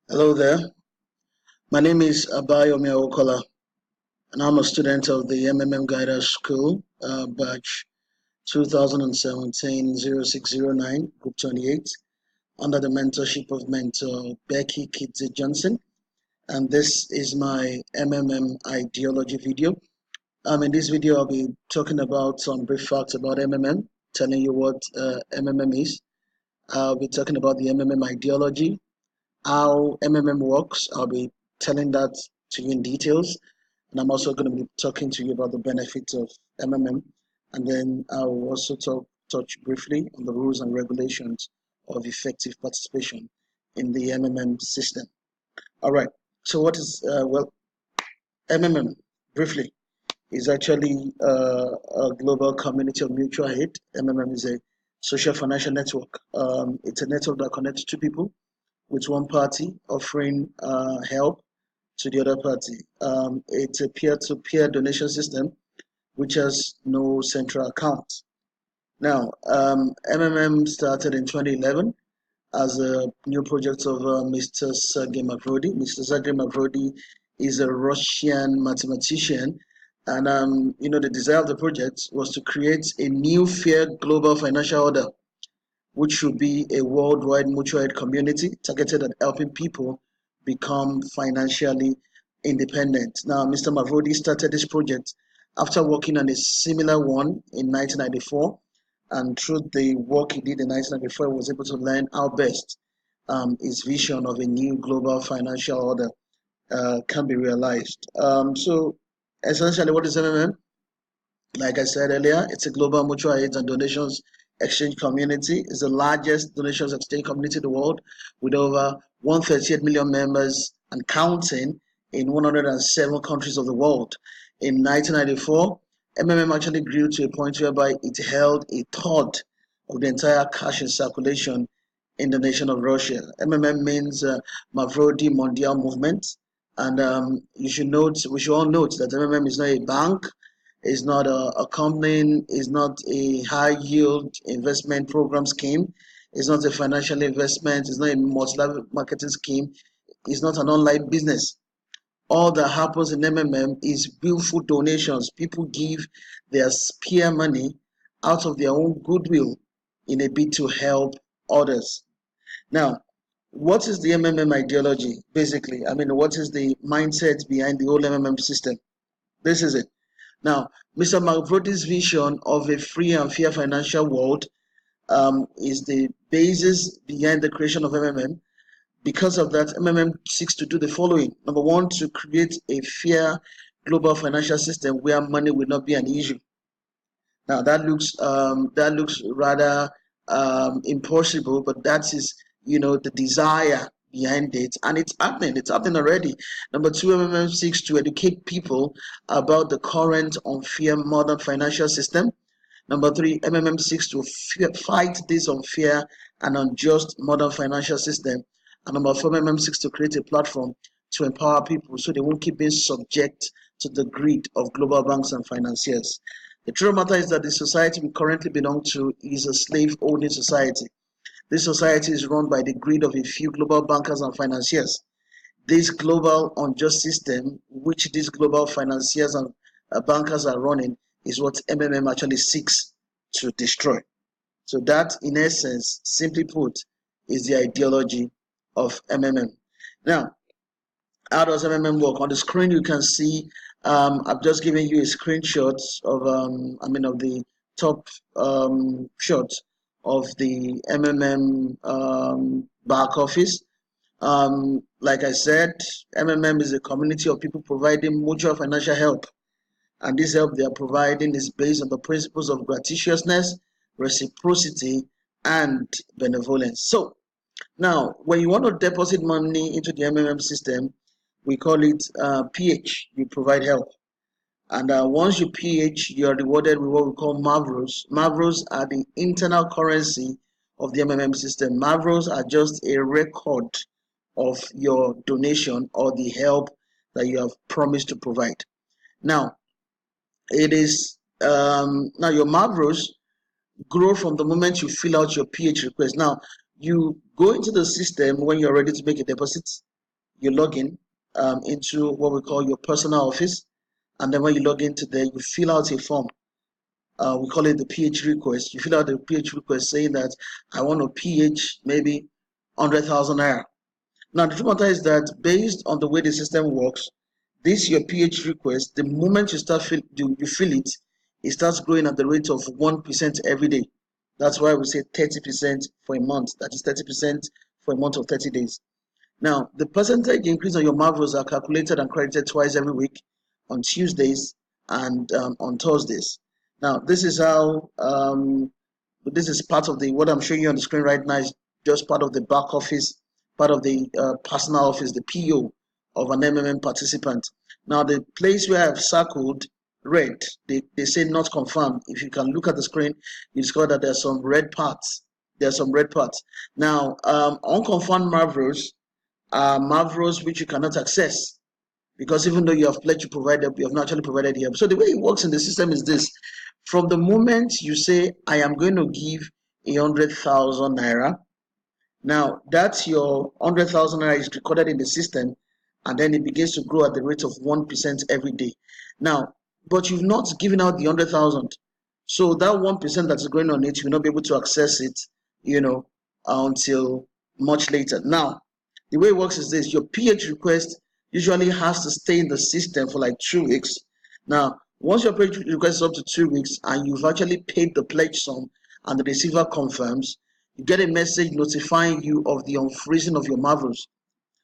Hello there. My name is Abayomi Awokola, and I'm a student of the Guidance School, batch 2017-0609, Group 28, under the mentorship of Mentor Becky Kidze Johnson. And this is my ideology video. In this video, I'll be talking about some brief facts about telling you what is. I'll be talking about the ideology, how works. I'll be telling that to you in details. And I'm also going to be talking to you about the benefits of MMM. And then I'll also touch briefly on the rules and regulations of effective participation in the MMM system. All right. So what is, MMM, briefly, is actually a global community of mutual aid. MMM is a social financial network. It's a network that connects two people with one party offering help to the other party. It's a peer-to-peer donation system which has no central account. Now, MMM started in 2011 as a new project of Mr. Sergei Mavrodi. Mr. Sergei Mavrodi is a Russian mathematician, and the desire of the project was to create a new fair global financial order, which should be a worldwide mutual aid community targeted at helping people become financially independent. Now, Mr. Mavrodi started this project after working on a similar one in 1994, and through the work he did in 1994, he was able to learn how best his vision of a new global financial order can be realized. So, essentially, what is MMM? Like I said earlier, it's a global mutual aid and donations exchange community. It's the largest donations exchange community in the world, with over 138 million members and counting in 107 countries of the world. In 1994, MMM actually grew to a point whereby it held a third of the entire cash in circulation in the nation of Russia. MMM means Mavrodi Mondial Movement, and we should all note that MMM is not a bank, is not a company, is not a high yield investment program scheme, it's not a financial investment, it's not a multi-level marketing scheme, it's not an online business. All that happens in MMM is willful donations. People give their spare money out of their own goodwill in a bid to help others. Now, what is the MMM ideology, basically? What is the mindset behind the whole MMM system? This is it. Now, Mr. Mavrodi's vision of a free and fair financial world is the basis behind the creation of MMM. Because of that, MMM seeks to do the following. Number one, to create a fair global financial system where money will not be an issue. Now, that looks rather impossible, but that is, the desire behind it, and it's happening. It's happening already. Number two, MMM seeks to educate people about the current unfair modern financial system. Number three, MMM seeks to fight this unfair and unjust modern financial system. And number four, MMM seeks to create a platform to empower people so they won't keep being subject to the greed of global banks and financiers. The true matter is that the society we currently belong to is a slave-owning society. This society is run by the greed of a few global bankers and financiers. This global unjust system, which these global financiers and bankers are running, is what MMM actually seeks to destroy. So that, in essence, simply put, is the ideology of MMM. Now, how does MMM work? On the screen, you can see I've just given you a screenshot of the top shot of the MMM back office. Like I said, MMM is a community of people providing mutual financial help, and this help they are providing is based on the principles of gratuitousness, reciprocity, and benevolence. So now, when you want to deposit money into the MMM system, we call it PH. You provide help. And once you PH, you are rewarded with what we call Mavros. Mavros are the internal currency of the MMM system. Mavros are just a record of your donation or the help that you have promised to provide. Now, it is now your Mavros grow from the moment you fill out your PH request. Now, you go into the system when you're ready to make a deposit. you log in into what we call your personal office, and then when you log into there, you fill out a form. We call it the PH request. You fill out the PH request saying that I want to PH maybe 100,000 naira. Now, the truth matter is that based on the way the system works, this your PH request, the moment you fill it, it starts growing at the rate of 1% every day. That's why we say 30% for a month. That is 30% for a month of 30 days. Now, the percentage increase on your Marvels are calculated and credited twice every week, on Tuesdays and on Thursdays. Now, this is how, this is part of what I'm showing you on the screen right now is just part of the back office, part of the personal office, the PO of an MMM participant. Now, the place where I've circled red, they say not confirmed. If you can look at the screen, you discover that there's some red parts. There's some red parts. Now, unconfirmed Marvels are Marvels which you cannot access, because even though you have pledged to provide help, you have not actually provided help. So the way it works in the system is this: from the moment you say, I am going to give 100,000 naira, now that's your 100,000 naira is recorded in the system, and then it begins to grow at the rate of 1% every day. Now, but you've not given out the 100,000. So that 1% that is going on it, you'll not be able to access it, until much later. Now, the way it works is this: your PH request usually has to stay in the system for like 2 weeks. Now, once your PH request is up to 2 weeks and you've actually paid the pledge sum and the receiver confirms, you get a message notifying you of the unfreezing of your Marvels.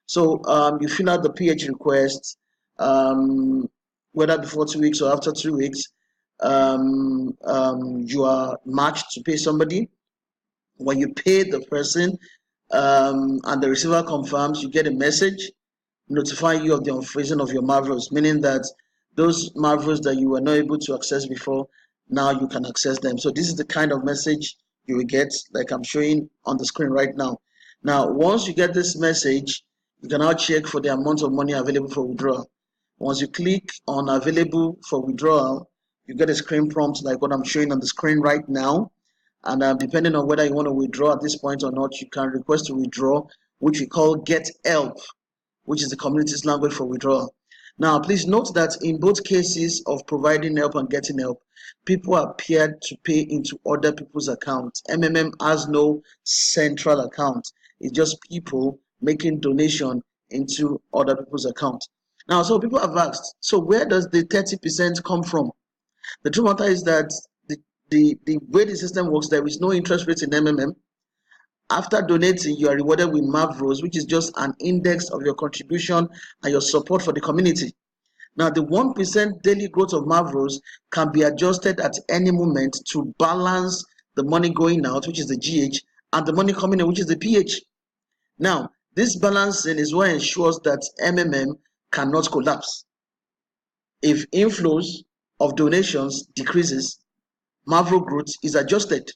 So you fill out the PH request, whether before 2 weeks or after 2 weeks. You are matched to pay somebody. When you pay the person and the receiver confirms, you get a message notifying you of the unfreezing of your Marvels, meaning that those Marvels that you were not able to access before, now you can access them. So this is the kind of message you will get, like I'm showing on the screen right now. Now, once you get this message, you can now check for the amount of money available for withdrawal. Once you click on available for withdrawal, you get a screen prompt like what I'm showing on the screen right now. And depending on whether you want to withdraw at this point or not, you can request to withdraw, which we call get help, which is the community's language for withdrawal. Now, please note that in both cases of providing help and getting help, people are paired to pay into other people's accounts. MMM has no central account. It's just people making donation into other people's accounts. Now, so people have asked, so where does the 30% come from? The truth matter is that the way the system works, there is no interest rate in MMM. After donating, you are rewarded with Marvels, which is just an index of your contribution and your support for the community. Now, the 1% daily growth of Marvels can be adjusted at any moment to balance the money going out, which is the GH, and the money coming in, which is the PH. Now, this balancing is what ensures that MMM cannot collapse. If inflows of donations decreases, Marvel growth is adjusted,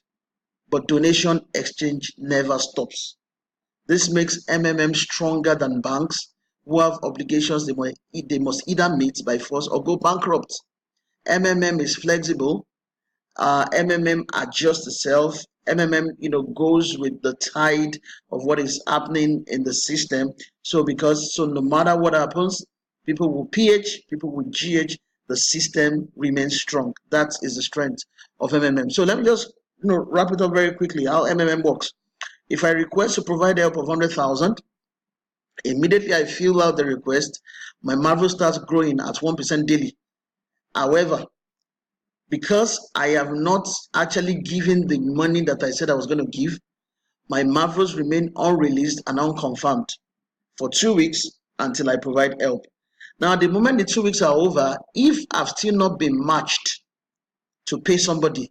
but donation exchange never stops. This makes MMM stronger than banks who have obligations they must either meet by force or go bankrupt. MMM is flexible. MMM adjusts itself. MMM, goes with the tide of what is happening in the system. So no matter what happens, people will PH, people will GH, the system remains strong. That is the strength of MMM. So let me just wrap it up very quickly how MMM works. If I request to provide help of 100,000, immediately I fill out the request, my Marvel starts growing at 1% daily. However, because I have not actually given the money that I said I was going to give, my Marvels remain unreleased and unconfirmed for 2 weeks until I provide help. Now, the moment the 2 weeks are over, if I've still not been matched to pay somebody,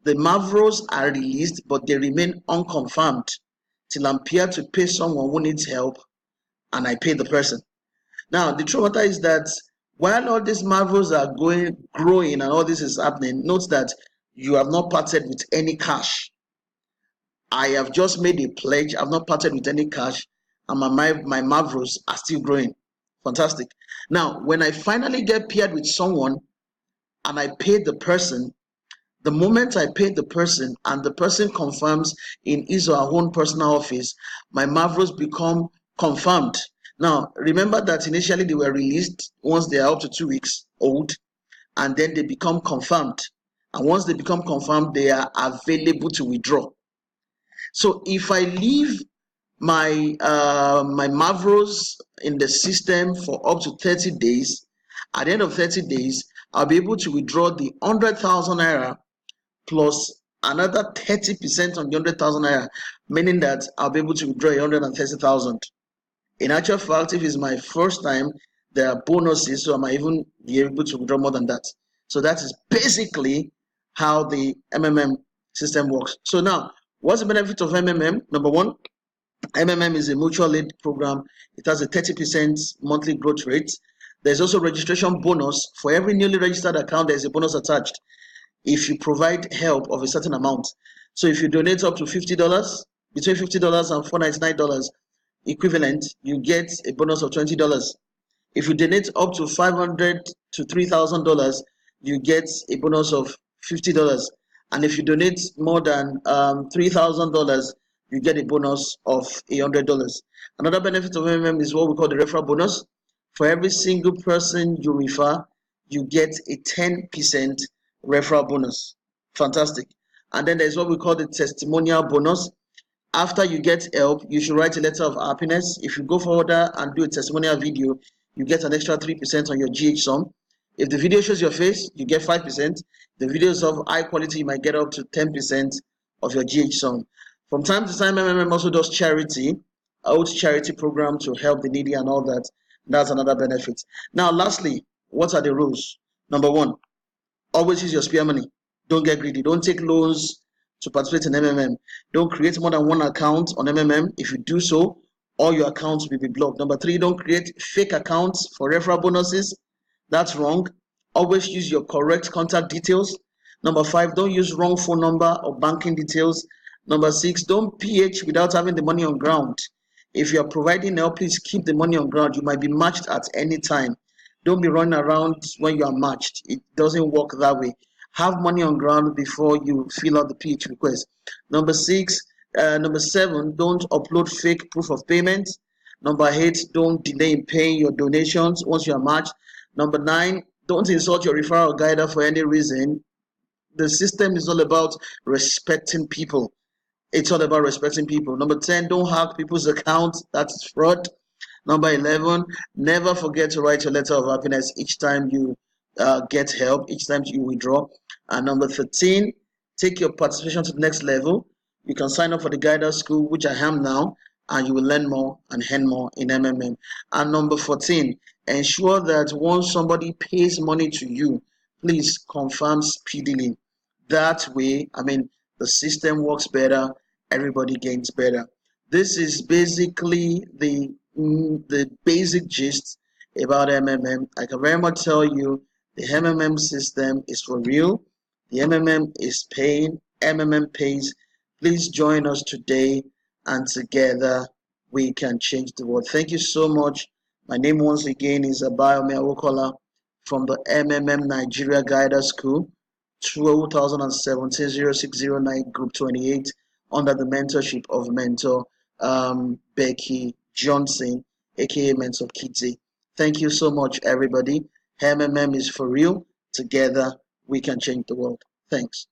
the Marvels are released, but they remain unconfirmed till I'm paired to pay someone who needs help, and I pay the person. Now, the truth matter is that while all these Marvels are growing, and all this is happening, note that you have not parted with any cash. I have just made a pledge. I've not parted with any cash, and my Marvels are still growing. Fantastic. Now, when I finally get paired with someone and I pay the person, the moment I pay the person and the person confirms in his or her own personal office, my Marvels become confirmed. Now, remember that initially they were released once they are up to 2 weeks old, and then they become confirmed. And once they become confirmed, they are available to withdraw. So if I leave my my Mavros in the system for up to 30 days, at the end of 30 days, I'll be able to withdraw the 100,000 naira plus another 30% on the 100,000 naira, meaning that I'll be able to withdraw 130,000. In actual fact, if it's my first time, there are bonuses, so I might even be able to withdraw more than that. So that is basically how the MMM system works. So now, what's the benefit of MMM? Number one, MMM is a mutual aid program. It has a 30% monthly growth rate. There's also registration bonus. For every newly registered account, there's a bonus attached if you provide help of a certain amount. So if you donate up to $50, between $50 and $499 equivalent, you get a bonus of $20. If you donate up to $500 to $3,000, you get a bonus of $50. And if you donate more than $3,000, you get a bonus of $100. Another benefit of MMM is what we call the referral bonus. For every single person you refer, you get a 10% referral bonus. Fantastic. And then there's what we call the testimonial bonus. After you get help, you should write a letter of happiness. If you go further and do a testimonial video, you get an extra 3% on your GH sum. If the video shows your face, you get 5%. The videos of high quality, you might get up to 10% of your GH sum. From time to time, MMM also does charity, holds charity program to help the needy and all that. That's another benefit. Now, lastly, what are the rules? Number one, always use your spare money. Don't get greedy. Don't take loans to participate in MMM. Don't create more than one account on MMM. If you do so, all your accounts will be blocked. Number three, don't create fake accounts for referral bonuses. That's wrong. Always use your correct contact details. Number five, don't use wrong phone number or banking details. Number six, don't PH without having the money on ground. If you are providing help, please keep the money on ground. You might be matched at any time. Don't be running around when you are matched. It doesn't work that way. Have money on ground before you fill out the PH request. Number seven, don't upload fake proof of payment. Number eight, don't delay in paying your donations once you are matched. Number nine, don't insult your referral guider for any reason. The system is all about respecting people. It's all about respecting people. Number 10, don't hack people's accounts. That's fraud. Number 11, never forget to write your letter of happiness each time you get help, each time you withdraw. And number 13, take your participation to the next level. You can sign up for the guidance school, which I am now, and you will learn more and earn more in MMM. And number 14, ensure that once somebody pays money to you, please confirm speedily. That way, the system works better, everybody gains better. This is basically the basic gist about MMM. I can very much tell you the MMM system is for real. The MMM is paying. MMM pays. Please join us today, and together we can change the world. Thank you so much. My name once again is Abayomi Awokola from the MMM Nigeria Guidance School, 2017-0609 Group 28, under the mentorship of Mentor Becky Johnson, aka Mentor Kitty. Thank you so much, everybody. MMM is for real. Together, we can change the world. Thanks.